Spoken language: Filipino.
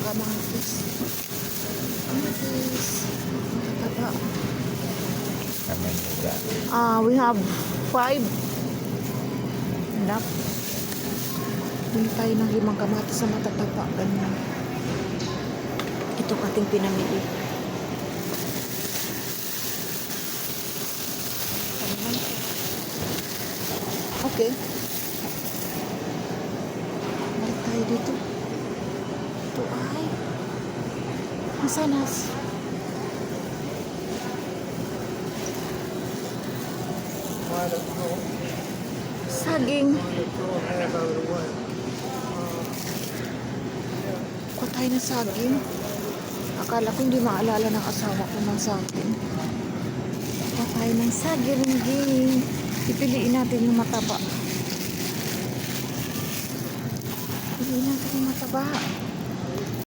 kamatis. Kamatis. Mataba. Kami juga. We have 5. Enough. Bili tayo ng 5 kamatis na matataba. Ganyan. Ito ating pinamili. Okay. Balik tayo dito. Ito ay masanas. Saging. Kuha tayo ng saging. Akala ko hindi maalala ng asawa ko ng saging. Kuha tayo ng saging. Pipiliin natin yung mataba. Pipiliin natin yung mataba.